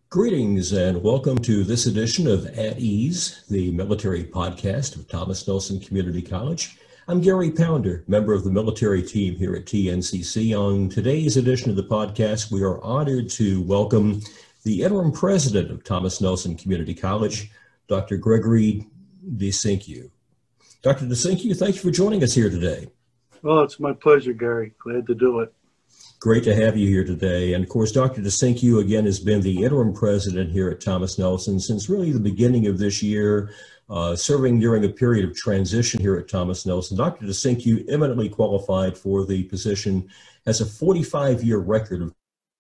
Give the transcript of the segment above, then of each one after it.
Greetings and welcome to this edition of At Ease, the military podcast of Thomas Nelson Community College. I'm Gary Pounder, member of the military team here at TNCC. On today's edition of the podcast, we are honored to welcome the interim president of Thomas Nelson Community College, Dr. Gregory DeCinque. Dr. DeCinque, thank you for joining us here today. Well, it's my pleasure, Gary. Glad to do it. Great to have you here today. And of course, Dr. DeCinque, again, has been the interim president here at Thomas Nelson since really the beginning of this year, serving during a period of transition here at Thomas Nelson. Dr. DeCinque, eminently qualified for the position, has a 45-year record of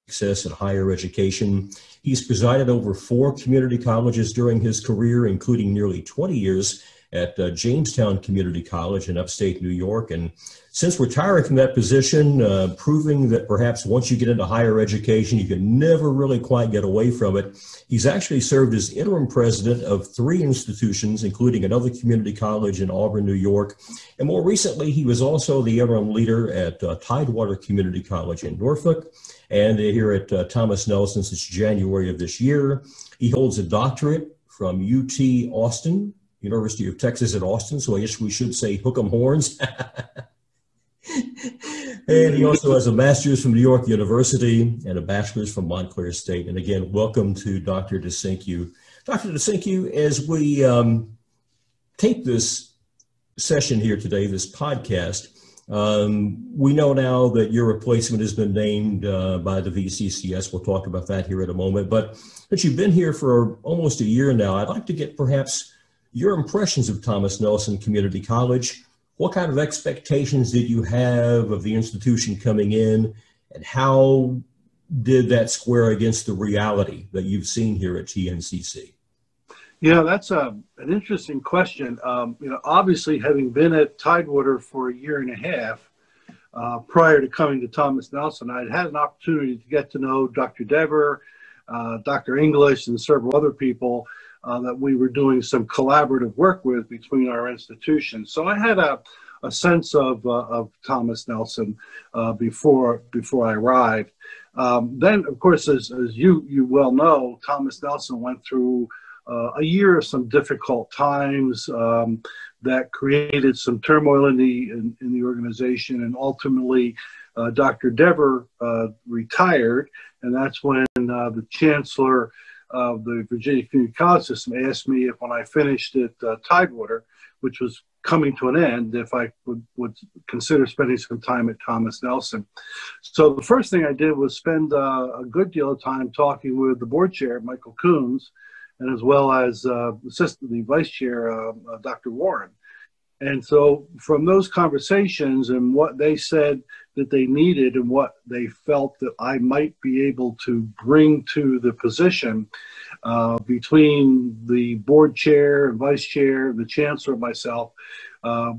success in higher education. He's presided over 4 community colleges during his career, including nearly 20 years at Jamestown Community College in upstate New York. And since retiring from that position, proving that perhaps once you get into higher education, you can never really quite get away from it, he's actually served as interim president of 3 institutions, including another community college in Auburn, New York. And more recently, he was also the interim leader at Tidewater Community College in Norfolk, and here at Thomas Nelson since January of this year. He holds a doctorate from UT Austin, University of Texas at Austin, so I guess we should say hook 'em horns. And he also has a master's from New York University and a bachelor's from Montclair State. And again, welcome to Dr. DeCinque. Dr. DeCinque, as we tape this session here today, this podcast, we know now that your replacement has been named by the VCCS. We'll talk about that here in a moment. But you've been here for almost a year now. I'd like to get perhaps your impressions of Thomas Nelson Community College. What kind of expectations did you have of the institution coming in, and how did that square against the reality that you've seen here at TNCC? Yeah, that's an interesting question. Obviously, having been at Tidewater for a year and a half prior to coming to Thomas Nelson, I'd had an opportunity to get to know Dr. Dever, Dr. English, and several other people that we were doing some collaborative work with between our institutions. So I had a sense of Thomas Nelson before I arrived. Then, of course, as you well know, Thomas Nelson went through a year of some difficult times that created some turmoil in the organization, and ultimately Dr. Dever retired, and that's when the chancellor of the Virginia Community College System asked me if, when I finished at Tidewater, which was coming to an end, if I would consider spending some time at Thomas Nelson. So the first thing I did was spend a good deal of time talking with the board chair, Michael Coons, and as well as the vice chair, Dr. Warren. And so from those conversations and what they said that they needed and what they felt that I might be able to bring to the position, between the board chair and vice chair, the chancellor, and myself,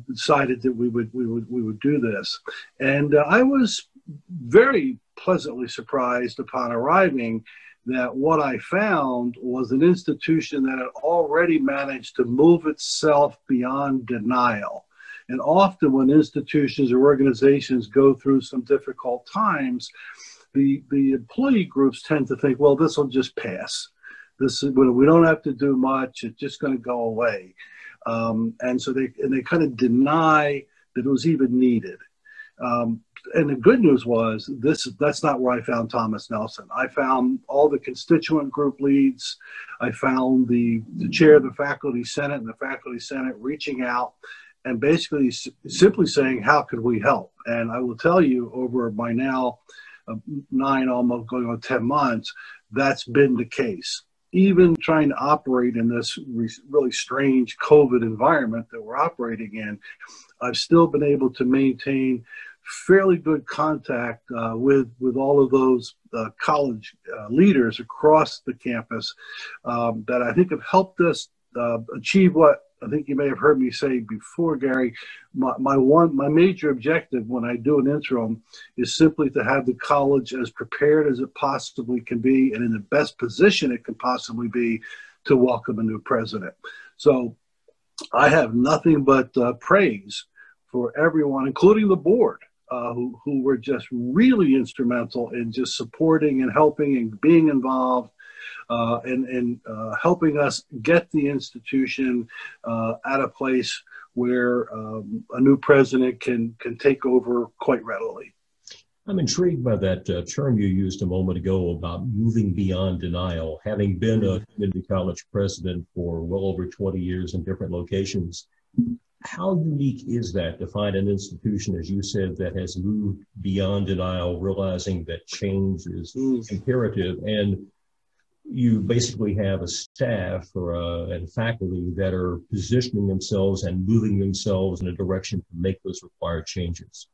decided that we would do this. And I was very pleasantly surprised upon arriving that what I found was an institution that had already managed to move itself beyond denial. And often when institutions or organizations go through some difficult times, the employee groups tend to think, well, this will just pass. We don't have to do much. It's just going to go away. And so they kind of deny that it was even needed. And the good news was that's not where I found Thomas Nelson. I found all the constituent group leads. I found the chair of the faculty senate and the faculty senate reaching out and basically simply saying, how could we help? And I will tell you, over my now 9, almost going on 10 months, that's been the case. Even trying to operate in this really strange COVID environment that we're operating in, I've still been able to maintain fairly good contact with all of those college leaders across the campus that I think have helped us achieve what I think you may have heard me say before, Gary. My major objective when I do an interim is simply to have the college as prepared as it possibly can be and in the best position it can possibly be to welcome a new president. So I have nothing but praise for everyone, including the board, who were just really instrumental in just supporting and helping and being involved. and helping us get the institution at a place where a new president can take over quite readily. I'm intrigued by that term you used a moment ago about moving beyond denial. Having been a community college president for well over 20 years in different locations, how unique is that to find an institution, as you said, that has moved beyond denial, realizing that change is imperative, and you basically have a staff and faculty that are positioning themselves and moving themselves in a direction to make those required changes?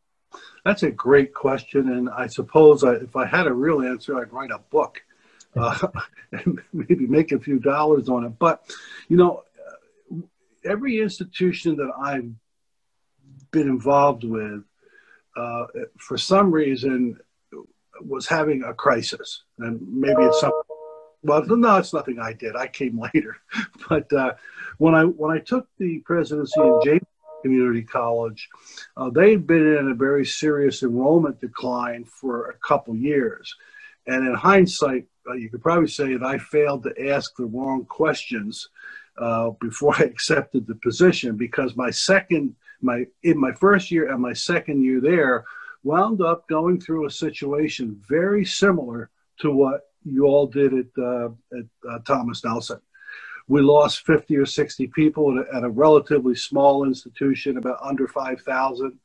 That's a great question, and I suppose if I had a real answer, I'd write a book and maybe make a few dollars on it. But, you know, every institution that I've been involved with, for some reason, was having a crisis. And maybe it's something, well, no, it's nothing I did. I came later. But when I took the presidency in James Community College, they'd been in a very serious enrollment decline for a couple years. And in hindsight, you could probably say that I failed to ask the wrong questions before I accepted the position, because in my first year and my second year there wound up going through a situation very similar to what you all did at Thomas Nelson. We lost 50 or 60 people at a relatively small institution, about under 5,000,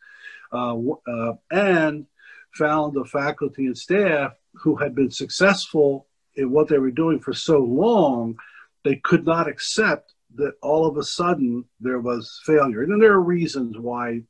and found the faculty and staff who had been successful in what they were doing for so long, they could not accept that all of a sudden there was failure. And there are reasons why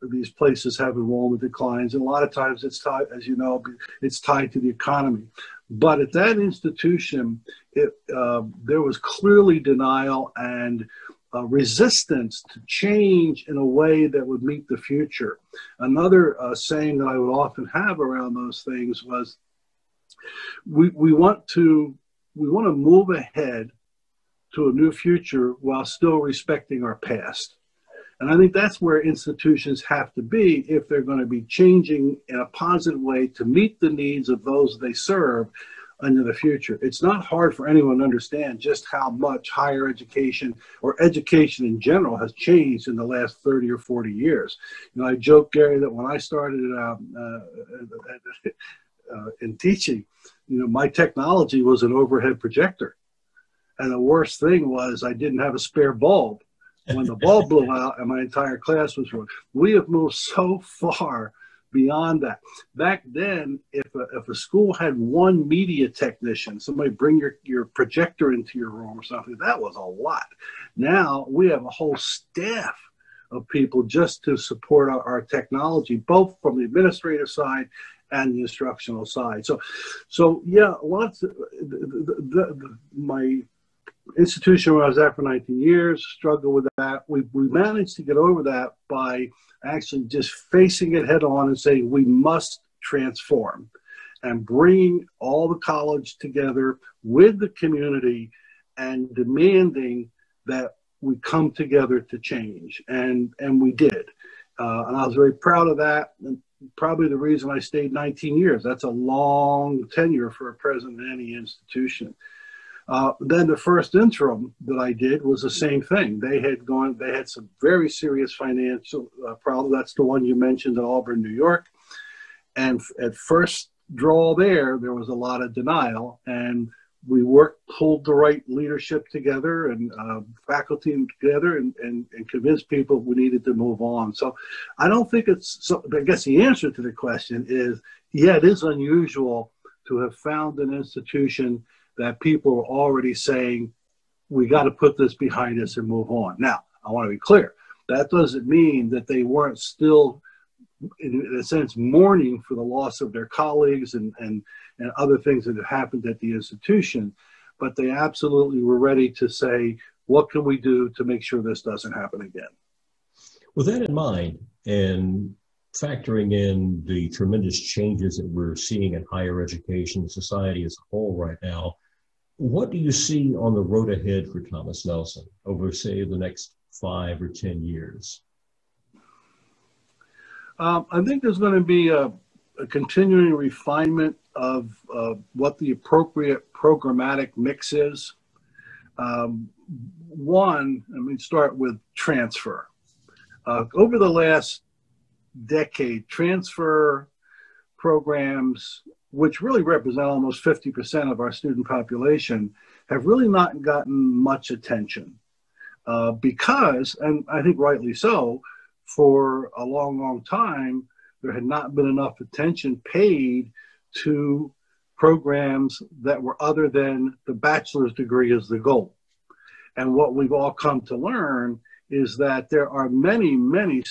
these places have enrollment declines, and a lot of times it's tied, as you know, it's tied to the economy. But at that institution, there was clearly denial and resistance to change in a way that would meet the future. Another saying that I would often have around those things was, we want to move ahead to a new future while still respecting our past. And I think that's where institutions have to be if they're going to be changing in a positive way to meet the needs of those they serve into the future. It's not hard for anyone to understand just how much higher education or education in general has changed in the last 30 or 40 years. You know, I joke, Gary, that when I started in teaching, you know, my technology was an overhead projector. And the worst thing was I didn't have a spare bulb when the bulb blew out and my entire class was ruined. We have moved so far beyond that. Back then, if a school had one media technician, somebody bring your projector into your room or something, that was a lot. Now we have a whole staff of people just to support our technology, both from the administrative side and the instructional side. So yeah, my institution where I was at for 19 years struggled with that. We managed to get over that by actually just facing it head on and saying we must transform, and bringing all the college together with the community and demanding that we come together to change. And we did. And I was very proud of that. And probably the reason I stayed 19 years. That's a long tenure for a president of any institution. Then the first interim that I did was the same thing. They had some very serious financial problems. That's the one you mentioned in Auburn, New York. And at first draw there was a lot of denial, and we pulled the right leadership together and faculty together and convinced people we needed to move on. So I don't think I guess the answer to the question is, yeah, it is unusual to have found an institution that people are already saying, we got to put this behind us and move on. Now, I want to be clear. That doesn't mean that they weren't still, in a sense, mourning for the loss of their colleagues and other things that have happened at the institution, but they absolutely were ready to say, what can we do to make sure this doesn't happen again? With that in mind, and factoring in the tremendous changes that we're seeing in higher education society as a whole right now, what do you see on the road ahead for Thomas Nelson over, say, the next 5 or 10 years? I think there's going to be a continuing refinement of what the appropriate programmatic mix is. One, let me start with transfer. Over the last decade, transfer programs, which really represent almost 50% of our student population, have really not gotten much attention because, and I think rightly so, for a long, long time, there had not been enough attention paid to programs that were other than the bachelor's degree as the goal. And what we've all come to learn is that there are many, many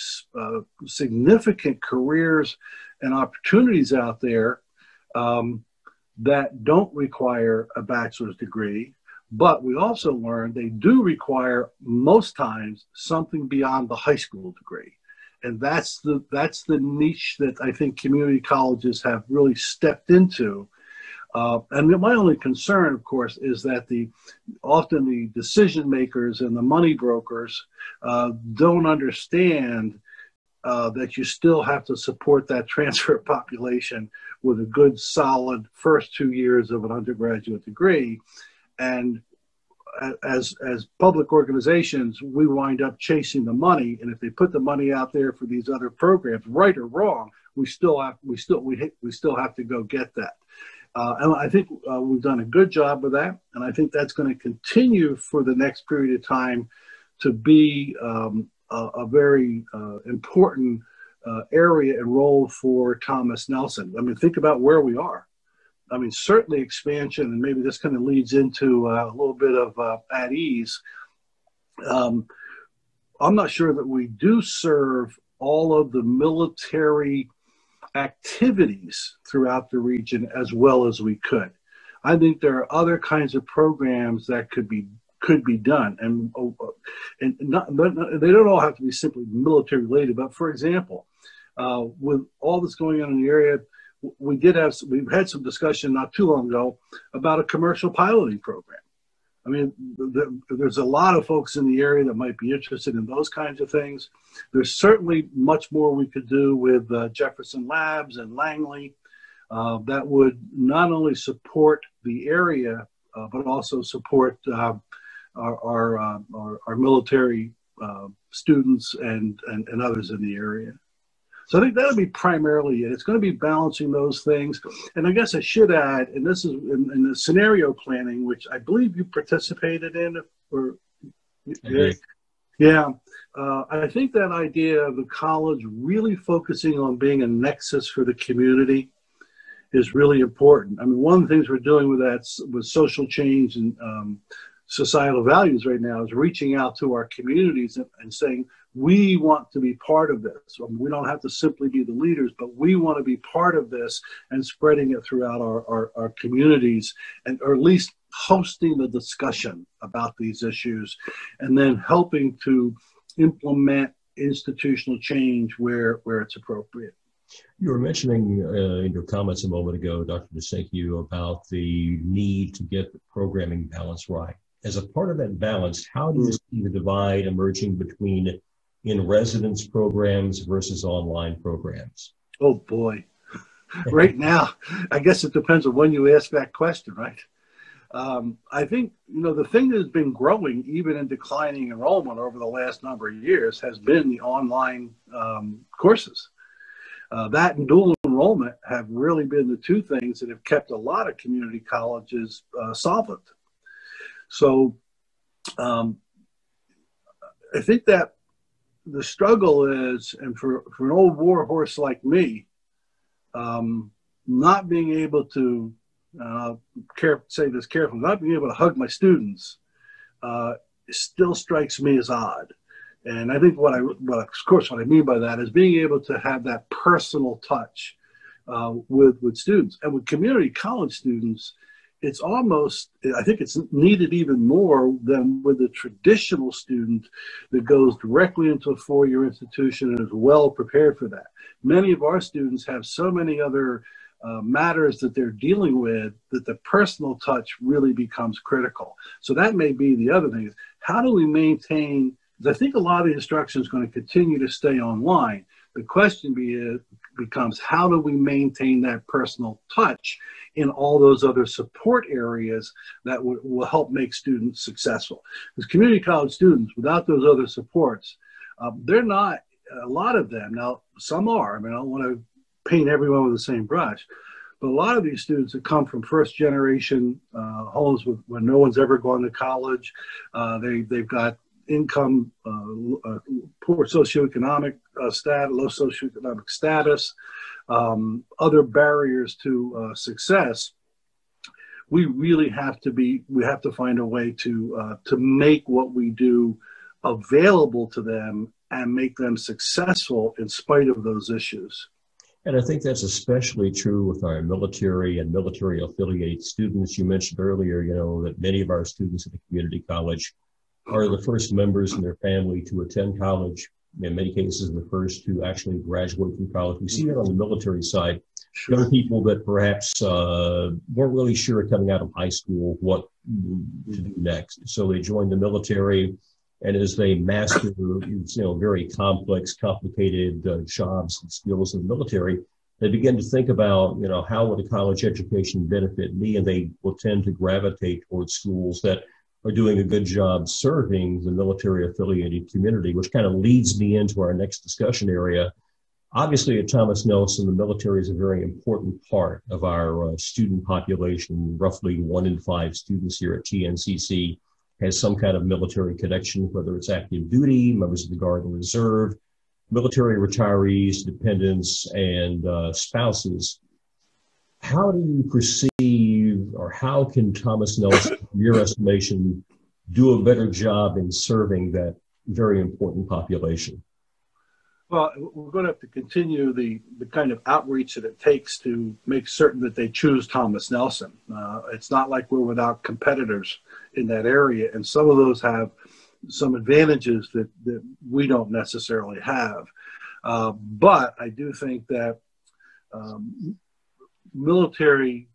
significant careers and opportunities out there that don't require a bachelor's degree, but we also learned they do require most times something beyond the high school degree. And that's the niche that I think community colleges have really stepped into. And my only concern, of course, is that often the decision makers and the money brokers don't understand that you still have to support that transfer population with a good, solid first 2 years of an undergraduate degree. And as public organizations, we wind up chasing the money. And if they put the money out there for these other programs, right or wrong, we still have to go get that. And I think we've done a good job with that. And I think that's going to continue for the next period of time to be a very important area and role for Thomas Nelson. I mean, think about where we are. I mean, certainly expansion, and maybe this kind of leads into a little bit of at ease. I'm not sure that we do serve all of the military activities throughout the region as well as we could. I think there are other kinds of programs that could be done, and they don't all have to be simply military related. But for example, with all that's going on in the area, we've had some discussion not too long ago about a commercial piloting program. I mean, there's a lot of folks in the area that might be interested in those kinds of things. There's certainly much more we could do with Jefferson Labs and Langley that would not only support the area, but also support our military students and others in the area. So I think that'll be primarily it. It's going to be balancing those things. And I guess I should add, and this is in the scenario planning, which I believe you participated in. Yeah. I think that idea of the college really focusing on being a nexus for the community is really important. I mean, one of the things we're doing with that, with social change and societal values right now, is reaching out to our communities and saying, we want to be part of this. We don't have to simply be the leaders, but we want to be part of this and spreading it throughout our communities, or at least hosting the discussion about these issues, and then helping to implement institutional change where it's appropriate. You were mentioning in your comments a moment ago, Dr. DeCinque, about the need to get the programming balance right. As a part of that balance, how do you see the divide emerging between in-residence programs versus online programs? Oh, boy. Right now, I guess it depends on when you ask that question, right? I think, the thing that has been growing, even in declining enrollment over the last number of years, has been the online courses. That and dual enrollment have really been the two things that have kept a lot of community colleges solvent. So I think that the struggle is, and for an old war horse like me, not being able to, say this carefully, not being able to hug my students still strikes me as odd. And I think what I mean by that is being able to have that personal touch with students. And with community college students, it's almost, I think it's needed even more than with a traditional student that goes directly into a four-year institution and is well prepared for that. Many of our students have so many other matters that they're dealing with that the personal touch really becomes critical. So that may be the other thing. Is how do we maintain, because I think a lot of the instruction is going to continue to stay online. The question becomes how do we maintain that personal touch in all those other support areas that will help make students successful. Because community college students, without those other supports, they're not, a lot of them, now some are, I mean, I don't want to paint everyone with the same brush, but a lot of these students that come from first generation homes where no one's ever gone to college, they've got income, poor socioeconomic status, low socioeconomic status, other barriers to success. We really have to find a way to make what we do available to them and make them successful in spite of those issues. And I think that's especially true with our military and military affiliated students. You mentioned earlier, that many of our students at the community college are the first members in their family to attend college. In many cases, the first to actually graduate from college. We see that on the military side. Sure. Young people that perhaps weren't really sure coming out of high school what to do next. So they join the military, and as they master, very complex, complicated jobs and skills in the military, they begin to think about, how would a college education benefit me? And they will tend to gravitate towards schools that are doing a good job serving the military affiliated community, which kind of leads me into our next discussion area. Obviously, at Thomas Nelson, the military is a very important part of our student population. Roughly 1 in 5 students here at TNCC has some kind of military connection, whether it's active duty, members of the Guard and Reserve, military retirees, dependents, and spouses. How do you perceive, or how can Thomas Nelson, in your estimation, do a better job in serving that very important population? Well, we're going to have to continue the kind of outreach that it takes to make certain that they choose Thomas Nelson. It's not like we're without competitors in that area, and some of those have some advantages that we don't necessarily have. But I do think that military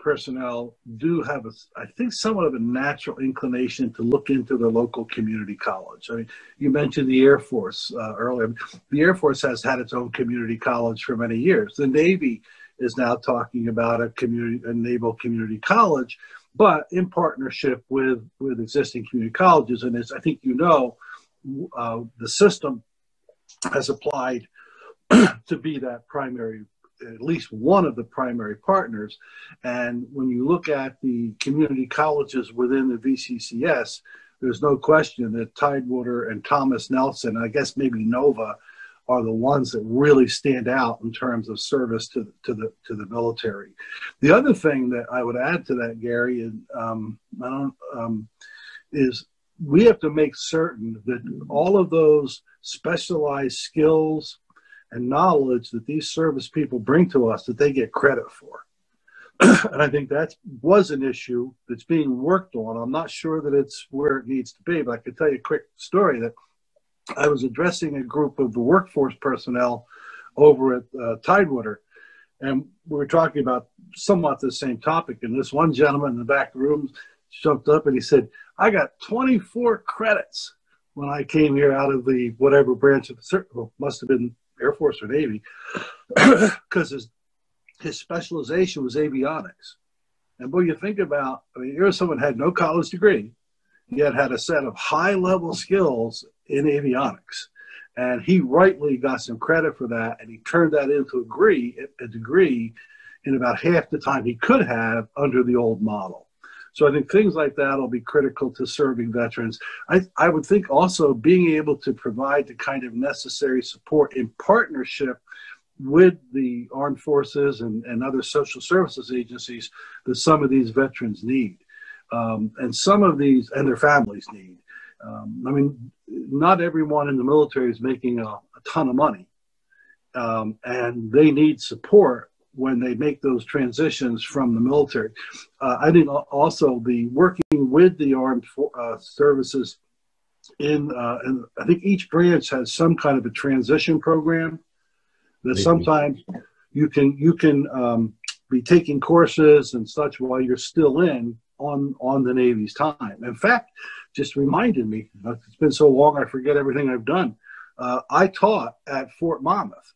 personnel do have, I think, somewhat of a natural inclination to look into their local community college. I mean, you mentioned the Air Force earlier. The Air Force has had its own community college for many years. The Navy is now talking about a naval community college, but in partnership with existing community colleges. And as I think the system has applied to be that primary, at least one of the primary partners. And when you look at the community colleges within the VCCS, there's no question that Tidewater and Thomas Nelson, I guess maybe Nova, are the ones that really stand out in terms of service to the military. The other thing that I would add to that, Gary, is we have to make certain that all of those specialized skills and knowledge that these service people bring to us, that they get credit for. And I think that was an issue that's being worked on. I'm not sure that it's where it needs to be, but I could tell you a quick story that I was addressing a group of the workforce personnel over at Tidewater, and we were talking about somewhat the same topic. And this one gentleman in the back room jumped up and he said, "I got 24 credits when I came here out of the whatever branch of the must have been Air Force or Navy," because his specialization was avionics. And boy, you think about, here's someone who had no college degree, yet had a set of high-level skills in avionics. And he rightly got some credit for that, and he turned that into a degree in about half the time he could have under the old model. So I think things like that will be critical to serving veterans. I would think also being able to provide the kind of necessary support in partnership with the armed forces and other social services agencies that some of these veterans need. And some of these, and their families need. Not everyone in the military is making a ton of money. And they need support when they make those transitions from the military. I think also the working with the armed services and I think each branch has some kind of a transition program that sometimes you can be taking courses and such while you're still on the Navy's time. In fact, just reminded me, it's been so long I forget everything I've done. I taught at Fort Monmouth.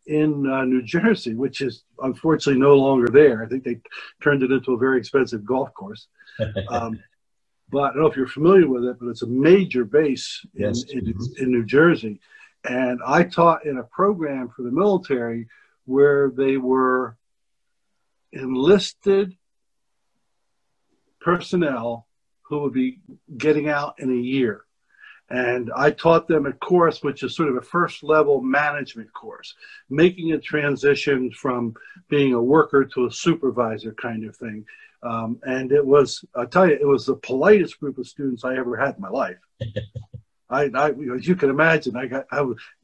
in New Jersey, which is unfortunately no longer there. I think they turned it into a very expensive golf course. But I don't know if you're familiar with it, but it's a major base in New Jersey. And I taught in a program for the military where they were enlisted personnel who would be getting out in a year. And I taught them a course which is sort of a first level management course, making a transition from being a worker to a supervisor kind of thing. And it was, I'll tell you, it was the politest group of students I ever had in my life. As you can imagine,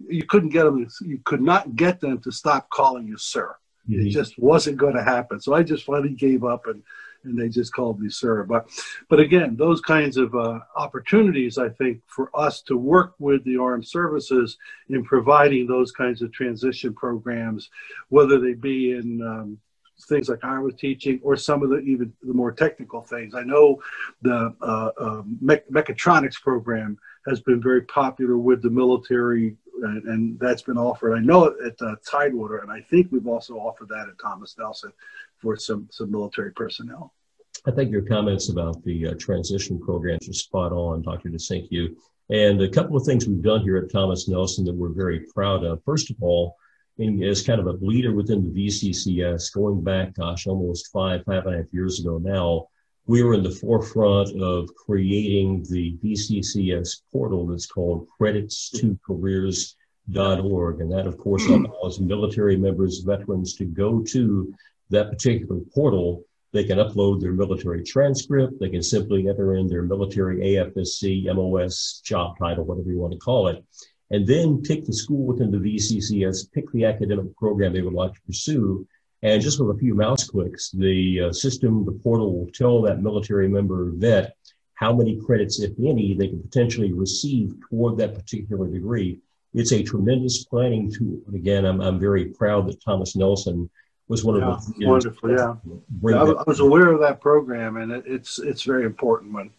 you couldn't get them, you could not get them to stop calling you sir. Mm-hmm. It just wasn't going to happen. So I just finally gave up and they just called me sir. But again, those kinds of opportunities, I think, for us to work with the armed services in providing those kinds of transition programs, whether they be in things like I was teaching or some of even the more technical things. I know the mechatronics program has been very popular with the military, and that's been offered. I know at Tidewater, and I think we've also offered that at Thomas Nelson for some military personnel. I think your comments about the transition programs are spot on, Dr. DeCinque. And a couple of things we've done here at Thomas Nelson that we're very proud of. First of all, as kind of a leader within the VCCS, going back, gosh, almost five and a half years ago now, we were in the forefront of creating the VCCS portal that's called credits2careers.org. And that, of course, allows military members, veterans to go to that particular portal. They can upload their military transcript. They can simply enter in their military AFSC, MOS, job title, whatever you want to call it, and then pick the school within the VCCS, pick the academic program they would like to pursue. And just with a few mouse clicks, the system, the portal will tell that military member or vet how many credits, if any, they can potentially receive toward that particular degree. It's a tremendous planning tool. And again, I'm very proud that Thomas Nelson was one of the wonderful, I was aware of that program, and it's very important one.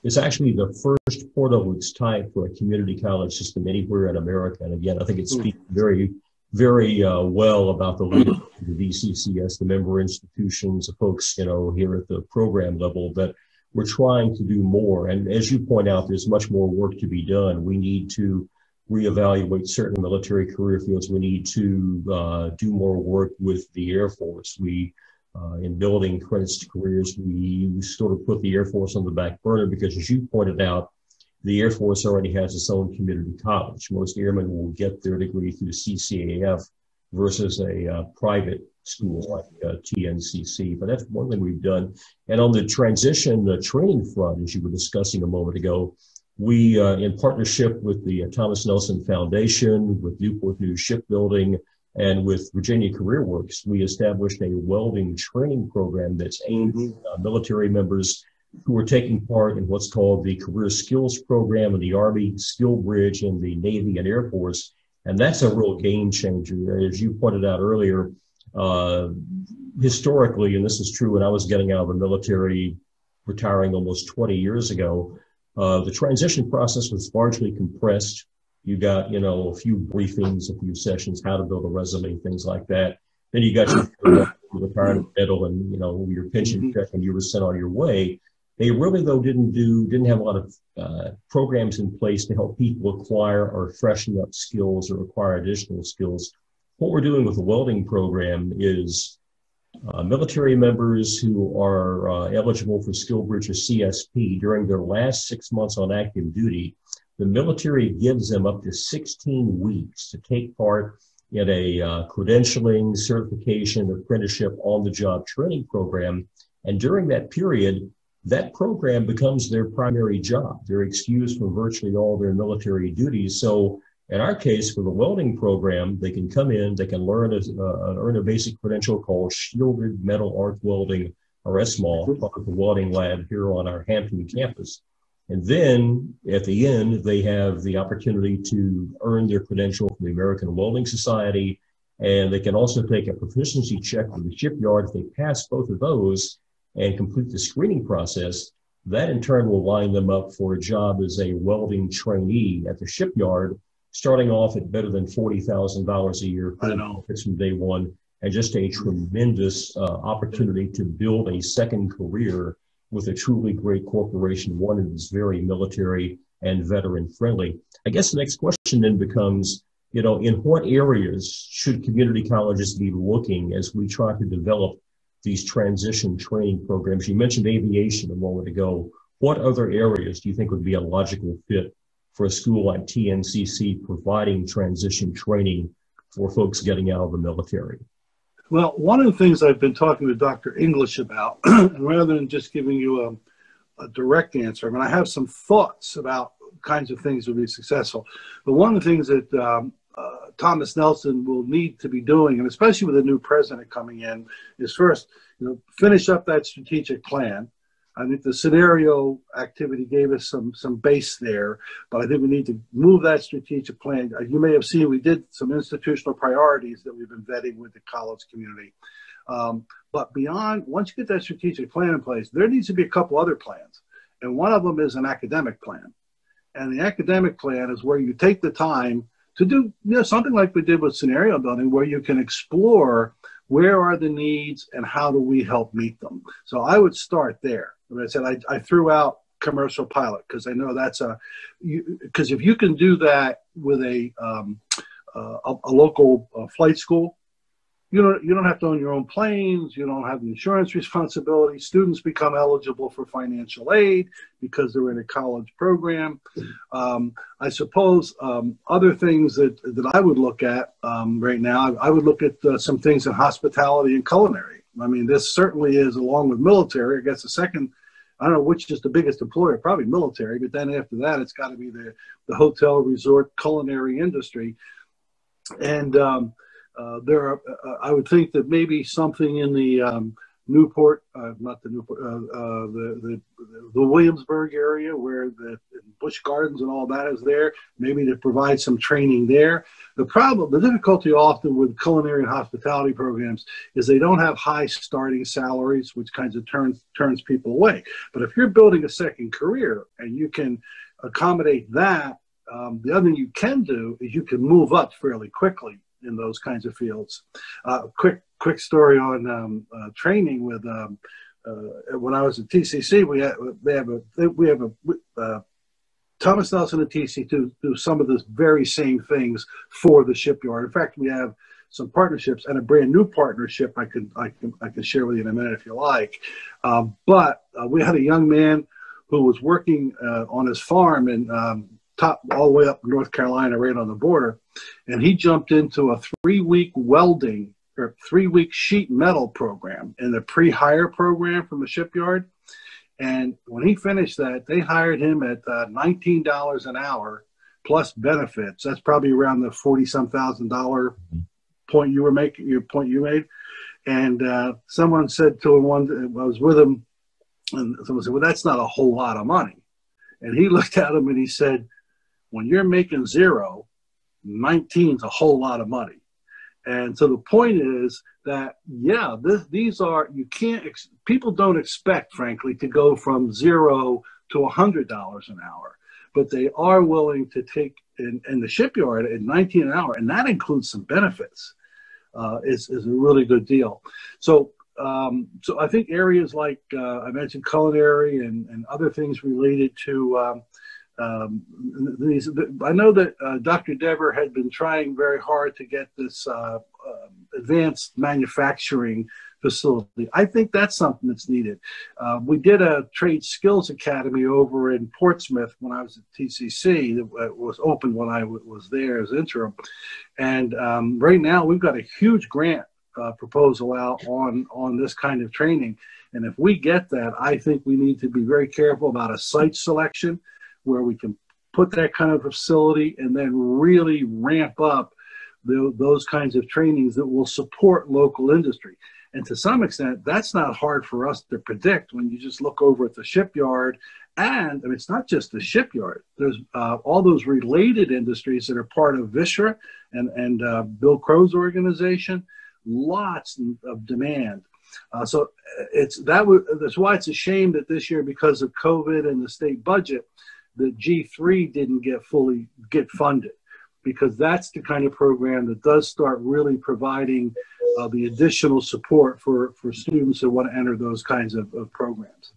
It's actually the first portal of its type for a community college system anywhere in America. And again, I think it speaks very, very well about the leadership of the VCCS, the member institutions, the folks, here at the program level, that we're trying to do more. And as you point out, there's much more work to be done. We need to reevaluate certain military career fields. We need to do more work with the Air Force. In building credits to careers, we sort of put the Air Force on the back burner because, as you pointed out, the Air Force already has its own community college. Most airmen will get their degree through CCAF versus a private school like TNCC. But that's one thing we've done. And on the transition training front, as you were discussing a moment ago, we, in partnership with the Thomas Nelson Foundation, with Newport News Shipbuilding, and with Virginia Career Works, we established a welding training program that's aimed at military members who are taking part in what's called the Career Skills Program in the Army, Skill Bridge in the Navy and Air Force. And that's a real game changer. As you pointed out earlier, historically, and this is true when I was getting out of the military, retiring almost 20 years ago, the transition process was largely compressed. You got, a few briefings, a few sessions, how to build a resume, things like that. Then you got your retirement medal and, your pension check, and you were sent on your way. They really, though, didn't have a lot of programs in place to help people acquire or freshen up skills or acquire additional skills. What we're doing with the welding program is military members who are eligible for Skill Bridge or CSP during their last 6 months on active duty. The military gives them up to 16 weeks to take part in a credentialing, certification, apprenticeship, on-the-job training program. And during that period, that program becomes their primary job. They're excused from virtually all their military duties. So in our case, for the welding program, they can come in, they can earn a basic credential called Shielded Metal Arc Welding, or SMAL, part of the welding lab here on our Hampton campus. And then at the end, they have the opportunity to earn their credential from the American Welding Society. And they can also take a proficiency check from the shipyard. If they pass both of those and complete the screening process, that in turn will line them up for a job as a welding trainee at the shipyard. starting off at better than $40,000 a year I know. from day one, and just a tremendous opportunity to build a second career with a truly great corporation, one that is very military and veteran friendly. I guess the next question then becomes, in what areas should community colleges be looking as we try to develop these transition training programs? You mentioned aviation a moment ago. What other areas do you think would be a logical fit for a school like TNCC providing transition training for folks getting out of the military? Well, one of the things I've been talking to Dr. English about, and rather than just giving you a direct answer, I mean, I have some thoughts about kinds of things that will be successful. But one of the things that Thomas Nelson will need to be doing, and especially with a new president coming in, is first, finish up that strategic plan. I think the scenario activity gave us some base there, but I think we need to move that strategic plan. You may have seen we did some institutional priorities that we've been vetting with the college community. But beyond, once you get that strategic plan in place, there needs to be a couple other plans. And one of them is an academic plan. And the academic plan is where you take the time to do something like we did with scenario building, where you can explore where are the needs and how do we help meet them. So I would start there. As I said, I threw out commercial pilot because I know that's because if you can do that with a local flight school, you don't have to own your own planes. You don't have the insurance responsibility. Students become eligible for financial aid because they're in a college program. I suppose other things that I would look at right now, I would look at some things in hospitality and culinary. I mean, this certainly is, along with military, I guess the second, I don't know which is the biggest employer, probably military, but then after that, it's got to be the hotel, resort, culinary industry. And there are, I would think that maybe something in the Newport, not the Newport, the Williamsburg area where the Busch Gardens and all that is there, maybe to provide some training there. The difficulty often with culinary and hospitality programs is they don't have high starting salaries, which kinds of turns people away. But if you're building a second career and you can accommodate that, the other thing you can do is you can move up fairly quickly in those kinds of fields. Quick story on training with when I was at TCC, we have a Thomas Nelson and TCC do some of the very same things for the shipyard. In fact, we have some partnerships and a brand new partnership I can share with you in a minute if you like. But we had a young man who was working on his farm in all the way up North Carolina, right on the border, and he jumped into a 3-week welding or 3-week sheet metal program in the pre-hire program from the shipyard. And when he finished that, they hired him at $19 an hour plus benefits. That's probably around the $40-some thousand point you were making. Your point you made. And someone said to him I was with him, and someone said, "Well, that's not a whole lot of money." And he looked at him and he said, "When you're making zero, 19 is a whole lot of money." And so the point is that, yeah, these are, people don't expect, frankly, to go from $0 to $100 an hour, but they are willing to take in the shipyard at 19 an hour, and that includes some benefits, is a really good deal. So I think areas like I mentioned culinary and other things related to I know that Dr. Dever had been trying very hard to get this advanced manufacturing facility. I think that's something that's needed. We did a trade skills academy over in Portsmouth when I was at TCC that was open when I was there as interim. And right now we've got a huge grant proposal out on this kind of training. And if we get that, I think we need to be very careful about a site selection where we can put that kind of facility and then really ramp up those kinds of trainings that will support local industry. And to some extent, that's not hard for us to predict when you just look over at the shipyard. And I mean, it's not just the shipyard. There's all those related industries that are part of VISHRA and Bill Crow's organization, lots of demand. So that's why it's a shame that this year, because of COVID and the state budget, the G3 didn't get funded. because that's the kind of program that does start really providing the additional support for students that want to enter those kinds of programs.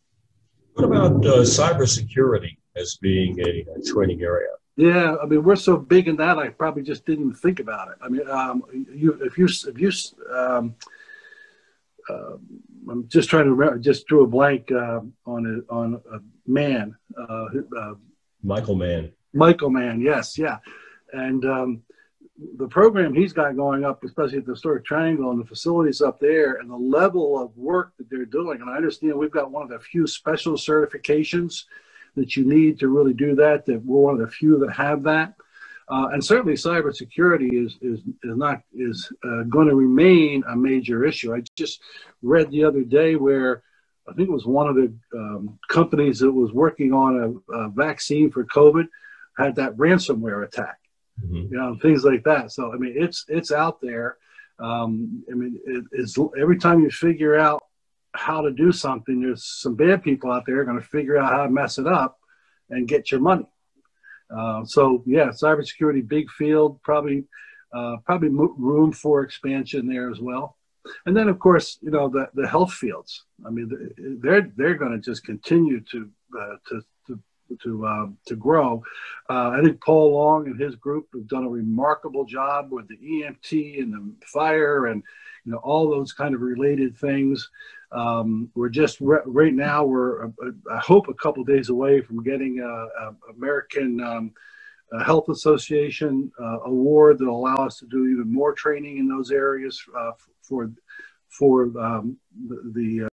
What about cybersecurity as being a training area? Yeah, I mean, we're so big in that, I probably just didn't even think about it. I mean, I'm just trying to remember, just drew a blank on a man. Michael Mann. Michael Mann, yes, yeah. And the program he's got going up, especially at the Historic Triangle and the facilities up there, and the level of work that they're doing. And I understand we've got one of the few special certifications that you need to really do that, that we're one of the few that have that. And certainly cybersecurity is going to remain a major issue. I just read the other day where I think it was one of the companies that was working on a vaccine for COVID had that ransomware attack, you know, things like that. So, I mean, it's out there. I mean, it's every time you figure out how to do something, there's some bad people out there going to figure out how to mess it up and get your money. So yeah, cybersecurity, big field, probably room for expansion there as well. And then of course, you know, the health fields. I mean, they're going to just continue to grow. I think Paul Long and his group have done a remarkable job with the EMT and the fire and, you know, all those kind of related things. We're just right now, I hope a couple of days away from getting American Health Association award that will allow us to do even more training in those areas for the